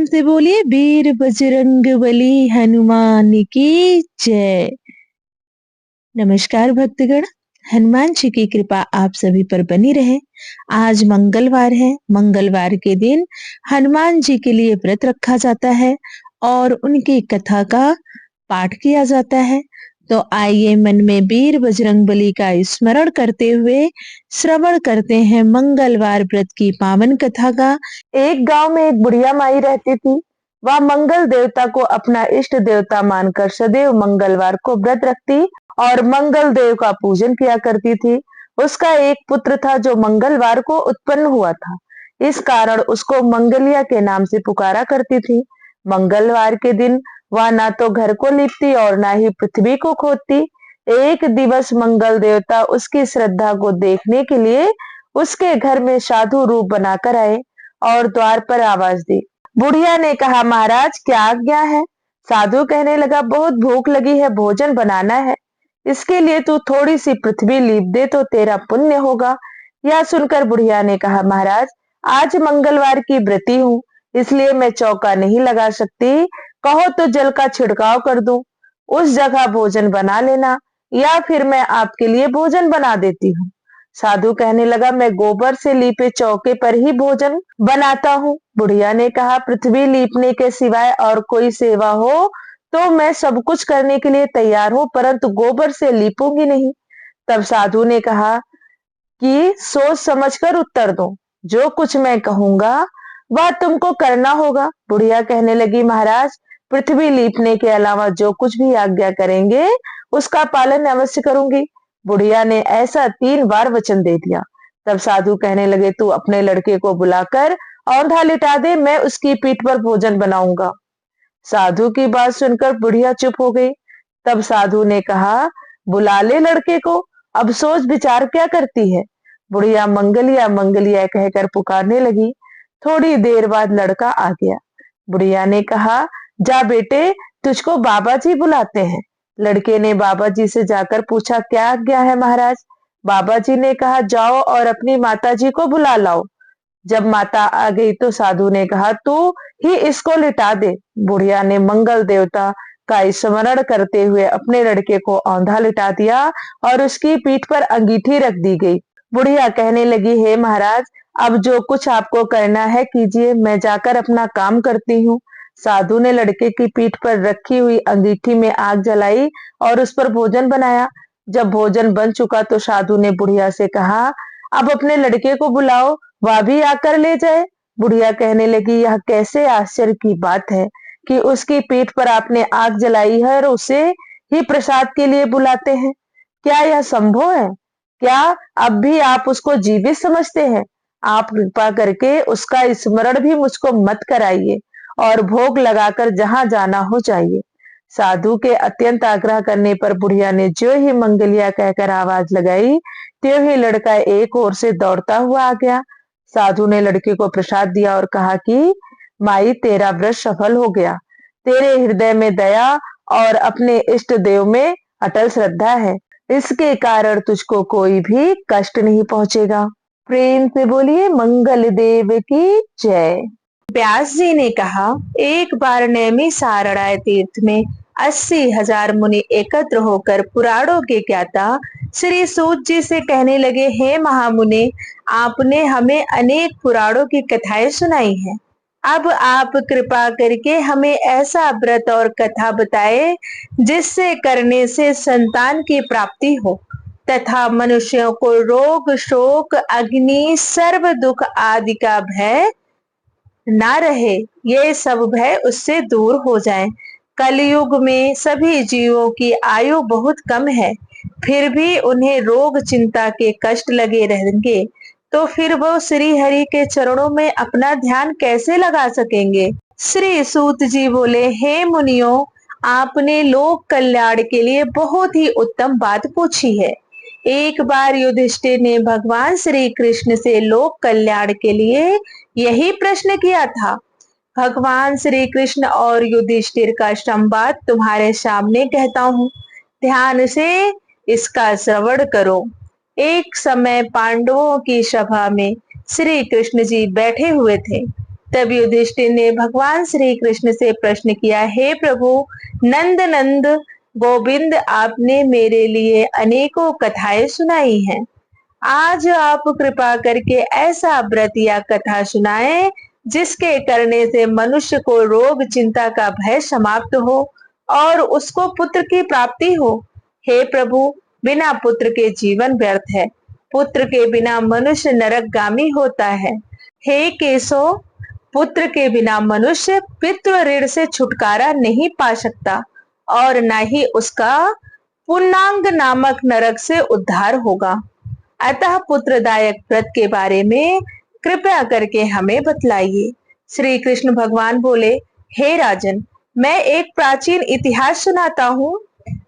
से बोलिए वीर बजरंगबली हनुमान की जय। नमस्कार भक्तगण, हनुमान जी की कृपा आप सभी पर बनी रहे। आज मंगलवार है। मंगलवार के दिन हनुमान जी के लिए व्रत रखा जाता है और उनकी कथा का पाठ किया जाता है। तो आइए मन में वीर बजरंगबली का स्मरण करते हुए श्रवण करते हैं मंगलवार व्रत की पावन कथा का। एक गांव में एक बुढ़िया माई रहती थी। वह मंगल देवता को अपना इष्ट देवता मानकर सदैव मंगलवार को व्रत रखती और मंगल देव का पूजन किया करती थी। उसका एक पुत्र था जो मंगलवार को उत्पन्न हुआ था। इस कारण उसको मंगलिया के नाम से पुकारा करती थी। मंगलवार के दिन वह ना तो घर को लीपती और ना ही पृथ्वी को खोदती। एक दिवस मंगल देवता उसकी श्रद्धा को देखने के लिए उसके घर में साधु रूप बनाकर आए और द्वार पर आवाज दी। बुढ़िया ने कहा, महाराज क्या आज्ञा है? साधु कहने लगा, बहुत भूख लगी है, भोजन बनाना है। इसके लिए तू थोड़ी सी पृथ्वी लीप दे तो तेरा पुण्य होगा। यह सुनकर बुढ़िया ने कहा, महाराज आज मंगलवार की व्रती हूँ, इसलिए मैं चौका नहीं लगा सकती। कहो तो जल का छिड़काव कर दूं, उस जगह भोजन बना लेना, या फिर मैं आपके लिए भोजन बना देती हूँ। साधु कहने लगा, मैं गोबर से लीपे चौके पर ही भोजन बनाता हूँ। बुढ़िया ने कहा, पृथ्वी लीपने के सिवाय और कोई सेवा हो तो मैं सब कुछ करने के लिए तैयार हूँ, परंतु गोबर से लीपूंगी नहीं। तब साधु ने कहा कि सोच समझकर उत्तर दो, जो कुछ मैं कहूंगा वह तुमको करना होगा। बुढ़िया कहने लगी, महाराज पृथ्वी लीपने के अलावा जो कुछ भी आज्ञा करेंगे उसका पालन अवश्य करूंगी। बुढ़िया ने ऐसा 3 बार वचन दे दिया। तब साधु कहने लगे, तू अपने लड़के को बुलाकर औंधा लिटा दे, मैं उसकी पीठ पर भोजन बनाऊंगा। साधु की बात सुनकर बुढ़िया चुप हो गई। तब साधु ने कहा, बुला ले लड़के को, अब सोच विचार क्या करती है। बुढ़िया मंगलिया मंगलिया कहकर पुकारने लगी। थोड़ी देर बाद लड़का आ गया। बुढ़िया ने कहा, जा बेटे, तुझको बाबा जी बुलाते हैं। लड़के ने बाबा जी से जाकर पूछा, क्या आज्ञा है महाराज? बाबा जी ने कहा, जाओ और अपनी माता जी को बुला लाओ। जब माता आ गई तो साधु ने कहा, तू ही इसको लिटा दे। बुढ़िया ने मंगल देवता का स्मरण करते हुए अपने लड़के को औंधा लिटा दिया और उसकी पीठ पर अंगीठी रख दी गई। बुढ़िया कहने लगी, हे महाराज अब जो कुछ आपको करना है कीजिए, मैं जाकर अपना काम करती हूँ। साधु ने लड़के की पीठ पर रखी हुई अंगीठी में आग जलाई और उस पर भोजन बनाया। जब भोजन बन चुका तो साधु ने बुढ़िया से कहा, अब अपने लड़के को बुलाओ, वह भी आकर ले जाए। बुढ़िया कहने लगी, यह कैसे आश्चर्य की बात है कि उसकी पीठ पर आपने आग जलाई है और उसे ही प्रसाद के लिए बुलाते हैं। क्या यह संभव है? क्या अब भी आप उसको जीवित समझते हैं? आप कृपा करके उसका स्मरण भी मुझको मत कराइए और भोग लगाकर जहां जाना हो जाइए। साधु के अत्यंत आग्रह करने पर बुढ़िया ने जो ही मंगलिया कहकर आवाज लगाई, त्यों ही लड़का एक ओर से दौड़ता हुआ आ गया। साधु ने लड़के को प्रसाद दिया और कहा कि माई तेरा व्रत सफल हो गया। तेरे हृदय में दया और अपने इष्ट देव में अटल श्रद्धा है, इसके कारण तुझको कोई भी कष्ट नहीं पहुंचेगा। प्रेम से बोलिए मंगल देव की जय। व्यास जी ने कहा, एक बार नैमी सारणाय तीर्थ में 80,000 मुनि एकत्र होकर पुराणों के ज्ञाता श्री सूत जी से कहने लगे, हे महामुने, आपने हमें अनेक पुराणों की कथाएं सुनाई हैं। अब आप कृपा करके हमें ऐसा व्रत और कथा बताए जिससे करने से संतान की प्राप्ति हो तथा मनुष्यों को रोग शोक अग्नि सर्व दुख आदि का भय ना रहे, ये सब भय उससे दूर हो जाए। कलयुग में सभी जीवों की आयु बहुत कम है, फिर भी उन्हें रोग चिंता के कष्ट लगे रहेंगे, तो फिर वो श्री हरि के चरणों में अपना ध्यान कैसे लगा सकेंगे। श्री सूत जी बोले, हे मुनियों, आपने लोक कल्याण के लिए बहुत ही उत्तम बात पूछी है। एक बार युधिष्ठिर ने भगवान श्री कृष्ण से लोक कल्याण के लिए यही प्रश्न किया था। भगवान श्री कृष्ण और युधिष्ठिर का संवाद तुम्हारे सामने कहता हूँ, ध्यान से इसका श्रवण करो। एक समय पांडवों की सभा में श्री कृष्ण जी बैठे हुए थे। तब युधिष्ठिर ने भगवान श्री कृष्ण से प्रश्न किया, हे प्रभु नंद नंद गोविंद, आपने मेरे लिए अनेकों कथाएं सुनाई हैं। आज आप कृपा करके ऐसा व्रत या कथा सुनाएं जिसके करने से मनुष्य को रोग चिंता का भय समाप्त हो और उसको पुत्र की प्राप्ति हो। हे प्रभु, बिना पुत्र के जीवन व्यर्थ है, पुत्र के बिना मनुष्य नरकगामी होता है। हे केशव, पुत्र के बिना मनुष्य पितृ ऋण से छुटकारा नहीं पा सकता और न ही उसका पुण्यांग नामक नरक से उद्धार होगा। अतः पुत्रदायक व्रत के बारे में कृपया करके हमें बतलाइए। श्री कृष्ण भगवान बोले, हे राजन, मैं एक प्राचीन इतिहास सुनाता हूँ,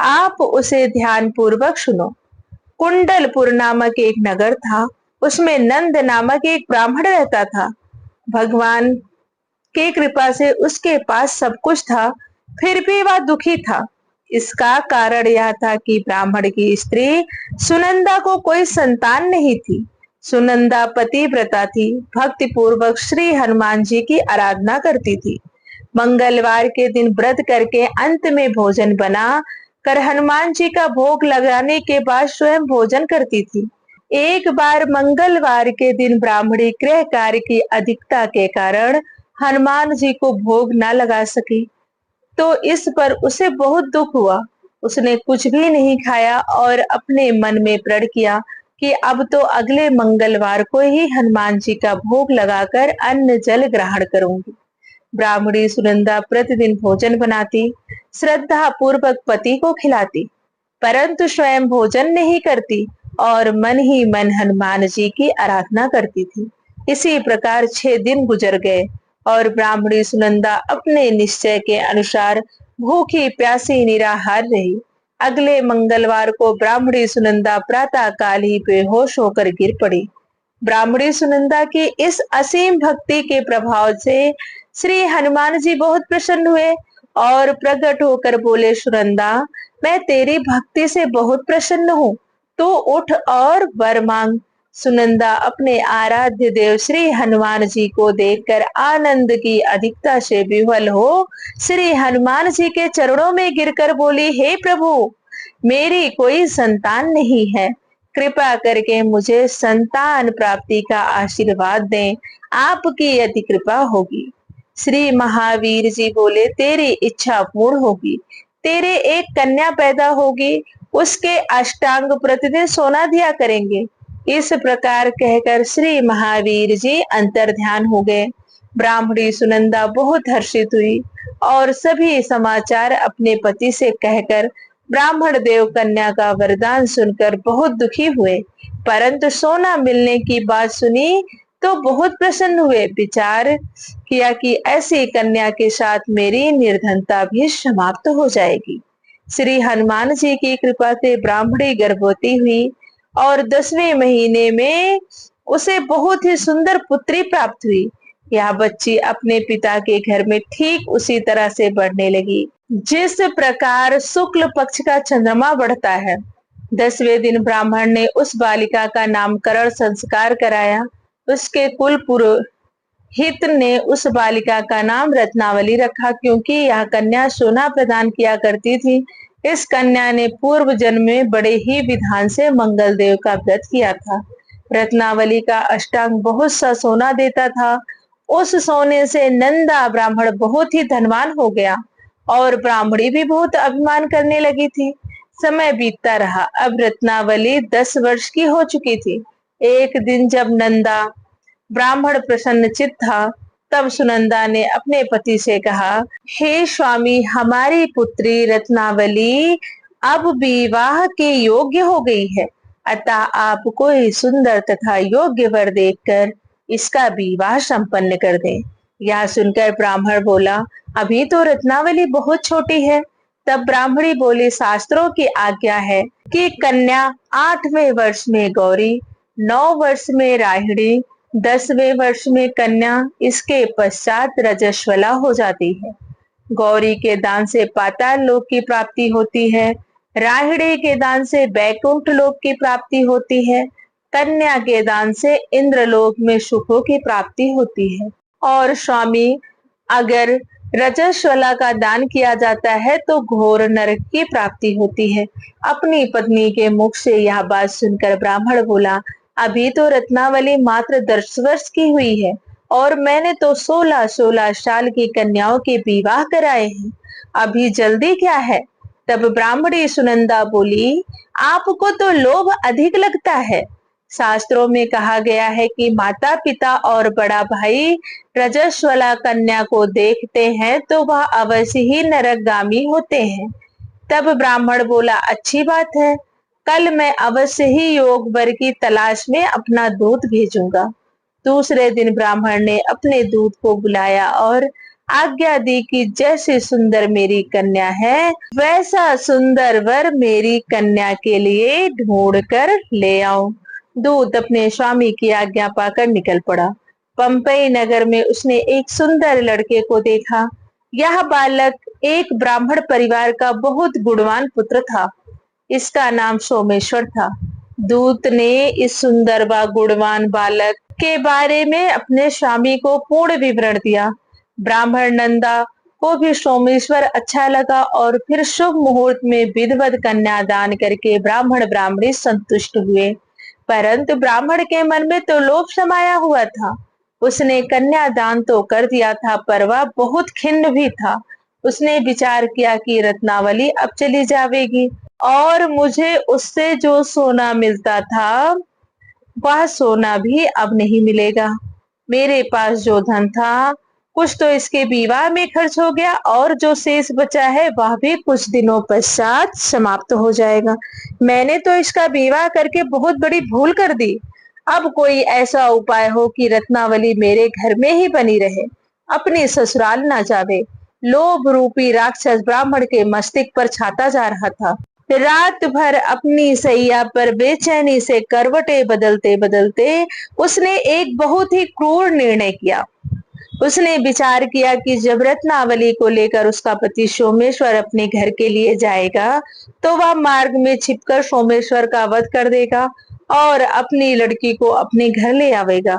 आप उसे ध्यान पूर्वक सुनो। कुंडलपुर नामक एक नगर था, उसमें नंद नामक एक ब्राह्मण रहता था। भगवान के कृपा से उसके पास सब कुछ था, फिर भी वह दुखी था। इसका कारण यह था कि ब्राह्मण की स्त्री सुनंदा को कोई संतान नहीं थी। सुनंदा पतिव्रता थी, भक्ति पूर्वक श्री हनुमान जी की आराधना करती थी। मंगलवार के दिन व्रत करके अंत में भोजन बना कर हनुमान जी का भोग लगाने के बाद स्वयं भोजन करती थी। एक बार मंगलवार के दिन ब्राह्मणी गृह कार्य की अधिकता के कारण हनुमान जी को भोग न लगा सकी, तो इस पर उसे बहुत दुख हुआ। उसने कुछ भी नहीं खाया और अपने मन में प्रण किया कि अब तो अगले मंगलवार को ही हनुमान जी का भोग लगाकर अन्न जल ग्रहण करूंगी। ब्राह्मणी सुनंदा प्रतिदिन भोजन बनाती, श्रद्धा पूर्वक पति को खिलाती, परंतु स्वयं भोजन नहीं करती और मन ही मन हनुमान जी की आराधना करती थी। इसी प्रकार 6 दिन गुजर गए और ब्राह्मणी सुनंदा अपने निश्चय के अनुसार भूखी प्यासी निराहार रही। अगले मंगलवार को ब्राह्मणी सुनंदा प्रातः काल ही बेहोश होकर गिर पड़ी। ब्राह्मणी सुनंदा की इस असीम भक्ति के प्रभाव से श्री हनुमान जी बहुत प्रसन्न हुए और प्रकट होकर बोले, सुनंदा, मैं तेरी भक्ति से बहुत प्रसन्न हूँ, तू उठ और वर मांग। सुनंदा अपने आराध्य देव श्री हनुमान जी को देखकर आनंद की अधिकता से विह्वल हो श्री हनुमान जी के चरणों में गिरकर बोली, हे प्रभु, मेरी कोई संतान नहीं है, कृपा करके मुझे संतान प्राप्ति का आशीर्वाद दें, आपकी यदि कृपा होगी। श्री महावीर जी बोले, तेरी इच्छा पूर्ण होगी, तेरे एक कन्या पैदा होगी, उसके अष्टांग प्रतिदिन सोना दिया करेंगे। इस प्रकार कहकर श्री महावीर जी अंतर ध्यान हो गए। ब्राह्मणी सुनंदा बहुत हर्षित हुई और सभी समाचार अपने पति से कहकर ब्राह्मण देव कन्या का वरदान सुनकर बहुत दुखी हुए, परंतु सोना मिलने की बात सुनी तो बहुत प्रसन्न हुए। विचार किया कि ऐसी कन्या के साथ मेरी निर्धनता भी समाप्त हो जाएगी। श्री हनुमान जी की कृपा से ब्राह्मणी गर्भवती हुई और 10वें महीने में उसे बहुत ही सुंदर पुत्री प्राप्त हुई। यह बच्ची अपने पिता के घर में ठीक उसी तरह से बढ़ने लगी जिस प्रकार शुक्ल पक्ष का चंद्रमा बढ़ता है। 10वें दिन ब्राह्मण ने उस बालिका का नामकरण संस्कार कराया। उसके कुल पुरोहित ने उस बालिका का नाम रत्नावली रखा, क्योंकि यह कन्या सोना प्रदान किया करती थी। इस कन्या ने पूर्व जन्म में बड़े ही विधान से मंगल देव का व्रत किया था। रत्नावली का अष्टांग बहुत सा सोना देता था। उस सोने से नंदा ब्राह्मण बहुत ही धनवान हो गया और ब्राह्मणी भी बहुत अभिमान करने लगी थी। समय बीतता रहा। अब रत्नावली 10 वर्ष की हो चुकी थी। एक दिन जब नंदा ब्राह्मण प्रसन्नचित था, तब सुनंदा ने अपने पति से कहा, हे स्वामी, हमारी पुत्री रत्नावली अब विवाह के योग्य हो गई है, अतः आप कोई सुंदर तथा योग्य वर देखकर इसका विवाह संपन्न कर दें। यह सुनकर ब्राह्मण बोला, अभी तो रत्नावली बहुत छोटी है। तब ब्राह्मणी बोली, शास्त्रों की आज्ञा है कि कन्या 8वें वर्ष में गौरी, 9 वर्ष में राहिणी, 10वें वर्ष में कन्या, इसके पश्चात रजस्वला हो जाती है। गौरी के दान से पाताल लोक की प्राप्ति होती है, राहिणी के दान से बैकुंठ लोक की प्राप्ति होती है, कन्या के दान से इंद्रलोक में सुखों की प्राप्ति होती है और स्वामी, अगर रजस्वला का दान किया जाता है तो घोर नरक की प्राप्ति होती है। अपनी पत्नी के मुख से यह बात सुनकर ब्राह्मण बोला, अभी तो रत्नावली मात्र 10 वर्ष की हुई है और मैंने तो 16-16 साल की कन्याओं के विवाह कराए हैं, अभी जल्दी क्या है। तब ब्राह्मणी सुनंदा बोली, आपको तो लोभ अधिक लगता है। शास्त्रों में कहा गया है कि माता पिता और बड़ा भाई रजस्वला कन्या को देखते हैं तो वह अवश्य ही नरकगामी होते हैं। तब ब्राह्मण बोला, अच्छी बात है, कल मैं अवश्य ही योग वर की तलाश में अपना दूत भेजूंगा। दूसरे दिन ब्राह्मण ने अपने दूत को बुलाया और आज्ञा दी कि जैसे सुंदर मेरी कन्या है वैसा सुंदर वर मेरी कन्या के लिए ढूंढ कर ले आओ। दूत अपने स्वामी की आज्ञा पाकर निकल पड़ा। पंपई नगर में उसने एक सुंदर लड़के को देखा। यह बालक एक ब्राह्मण परिवार का बहुत गुणवान पुत्र था। इसका नाम सोमेश्वर था। दूत ने इस सुंदर व गुणवान बालक के बारे में अपने स्वामी को पूर्ण विवरण दिया। ब्राह्मण नंदा को भी सोमेश्वर अच्छा लगा और फिर शुभ मुहूर्त में विधिवत कन्या दान करके ब्राह्मण ब्राह्मणी संतुष्ट हुए। परंतु ब्राह्मण के मन में तो लोभ समाया हुआ था। उसने कन्या दान तो कर दिया था पर वह बहुत खिन्न भी था। उसने विचार किया कि रत्नावली अब चली जाएगी और मुझे उससे जो सोना मिलता था वह सोना भी अब नहीं मिलेगा। मेरे पास जो धन था कुछ तो इसके विवाह में खर्च हो गया और जो शेष बचा है वह भी कुछ दिनों पश्चात समाप्त हो जाएगा। मैंने तो इसका विवाह करके बहुत बड़ी भूल कर दी। अब कोई ऐसा उपाय हो कि रत्नावली मेरे घर में ही बनी रहे, अपने ससुराल ना जावे। लोभ रूपी राक्षस ब्राह्मण के मस्तिष्क पर छाता जा रहा था। रात भर अपनी सैया पर बेचैनी से करवटें बदलते बदलते उसने एक बहुत ही क्रूर निर्णय किया। उसने विचार किया कि जब रत्नावली को लेकर उसका पति सोमेश्वर अपने घर के लिए जाएगा तो वह मार्ग में छिपकर सोमेश्वर का वध कर देगा और अपनी लड़की को अपने घर ले आवेगा,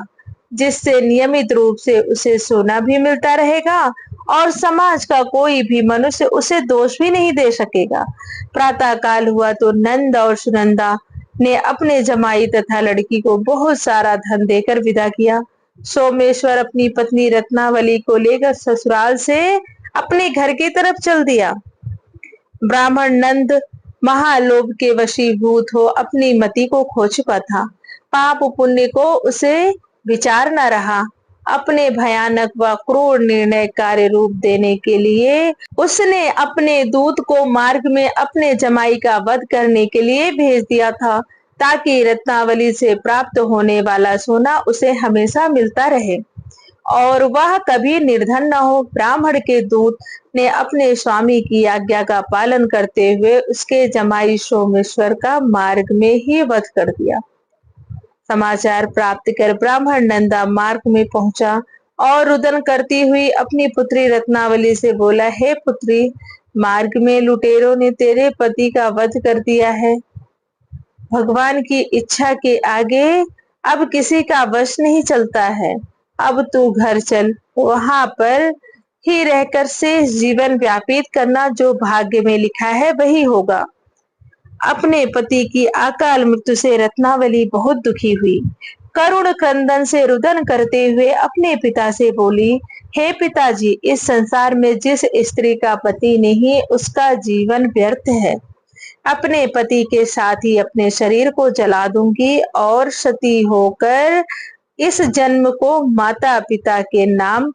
जिससे नियमित रूप से उसे सोना भी मिलता रहेगा और समाज का कोई भी मनुष्य उसे दोष भी नहीं दे सकेगा। प्रातः काल हुआ तो नंद और सुनंदा ने अपने जमाई तथा लड़की को बहुत सारा धन देकर विदा किया। सोमेश्वर अपनी पत्नी रत्नावली को लेकर ससुराल से अपने घर की तरफ चल दिया। ब्राह्मण नंद महालोभ के वशीभूत हो अपनी मति को खो चुका था। पाप पुण्य को उसे विचार न रहा। अपने भयानक व क्रूर निर्णय कार्य रूप देने के लिए उसने अपने दूत को मार्ग में अपने जमाई का वध करने के लिए भेज दिया था, ताकि रत्नावली से प्राप्त होने वाला सोना उसे हमेशा मिलता रहे और वह कभी निर्धन न हो। ब्राह्मण के दूत ने अपने स्वामी की आज्ञा का पालन करते हुए उसके जमाई सोमेश्वर का मार्ग में ही वध कर दिया। समाचार प्राप्त कर ब्राह्मण नंदा मार्ग में पहुंचा और रुदन करती हुई अपनी पुत्री रत्नावली से बोला, हे पुत्री, मार्ग में लुटेरों ने तेरे पति का वध कर दिया है। भगवान की इच्छा के आगे अब किसी का वश नहीं चलता है। अब तू घर चल, वहां पर ही रहकर शेष जीवन व्यतीत करना, जो भाग्य में लिखा है वही होगा। अपने पति की अकाल मृत्यु से रत्नावली बहुत दुखी हुई। करुण क्रंदन से रुदन करते हुए अपने पिता से बोली, हे पिताजी, इस संसार में जिस स्त्री का पति नहीं उसका जीवन व्यर्थ है। अपने पति के साथ ही अपने शरीर को जला दूंगी और सती होकर इस जन्म को माता पिता के नाम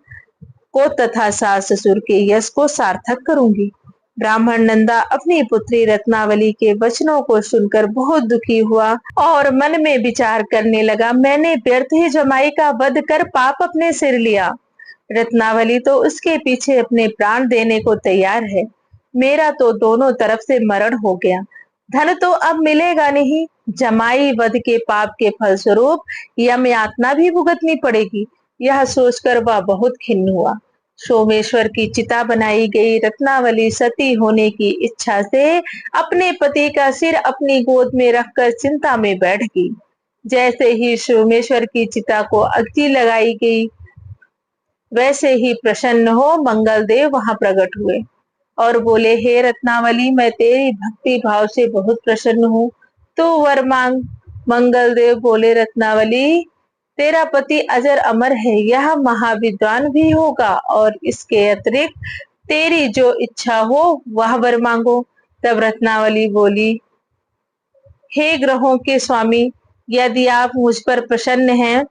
को तथा सास ससुर के यश को सार्थक करूंगी। ब्राह्मण नंदा अपनी पुत्री रत्नावली के वचनों को सुनकर बहुत दुखी हुआ और मन में विचार करने लगा, मैंने व्यर्थ ही जमाई का वध कर पाप अपने सिर लिया। रत्नावली तो उसके पीछे अपने प्राण देने को तैयार है। मेरा तो दोनों तरफ से मरण हो गया। धन तो अब मिलेगा नहीं। जमाई वध के पाप के फलस्वरूप यम यातना भी भुगतनी पड़ेगी। यह सोचकर वह बहुत खिन्न हुआ। सोमेश्वर की चिता बनाई गई। रत्नावली सती होने की इच्छा से अपने पति का सिर अपनी गोद में रखकर चिंता में बैठ गई। जैसे ही सोमेश्वर की चिता को अग्नि लगाई गई, वैसे ही प्रसन्न हो मंगल देव वहां प्रकट हुए और बोले, हे रत्नावली, मैं तेरी भक्ति भाव से बहुत प्रसन्न हूँ, तो वर मांग। मंगल देव बोले, रत्नावली, तेरा पति अजर अमर है, यह महाविद्वान भी होगा, और इसके अतिरिक्त तेरी जो इच्छा हो वह वर मांगो। तब रत्नावली बोली, हे ग्रहों के स्वामी, यदि आप मुझ पर प्रसन्न हैं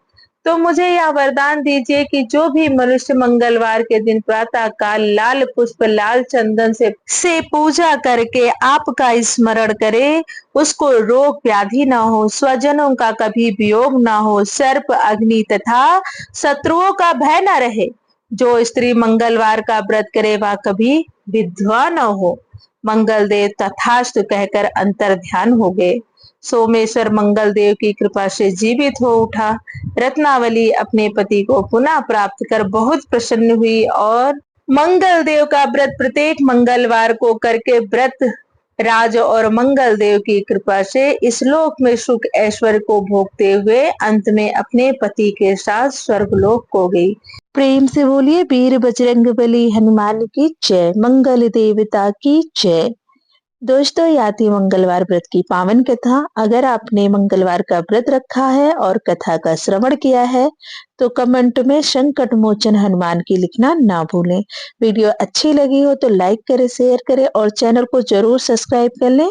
तो मुझे यह वरदान दीजिए कि जो भी मनुष्य मंगलवार के दिन प्रातः काल लाल पुष्प लाल चंदन से पूजा करके आपका स्मरण करे, उसको रोग व्याधि न हो, स्वजनों का कभी वियोग न हो, सर्प अग्नि तथा शत्रुओं का भय न रहे। जो स्त्री मंगलवार का व्रत करे वह कभी विधवा न हो। मंगल देव तथास्तु कहकर अंतर ध्यान हो गए। सोमेश्वर मंगल देव की कृपा से जीवित हो उठा। रत्नावली अपने पति को पुनः प्राप्त कर बहुत प्रसन्न हुई और मंगल देव का व्रत प्रत्येक मंगलवार को करके व्रत राज और मंगल देव की कृपा से इस लोक में सुख ऐश्वर्य को भोगते हुए अंत में अपने पति के साथ स्वर्गलोक को गई। प्रेम से बोलिए, वीर बजरंगबली हनुमान की जय, मंगल देवता की जय। दोस्तों, यह थी मंगलवार व्रत की पावन कथा। अगर आपने मंगलवार का व्रत रखा है और कथा का श्रवण किया है तो कमेंट में संकट मोचन हनुमान की लिखना ना भूलें। वीडियो अच्छी लगी हो तो लाइक करें, शेयर करें और चैनल को जरूर सब्सक्राइब कर लें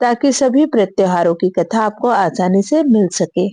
ताकि सभी व्रत त्योहारों की कथा आपको आसानी से मिल सके।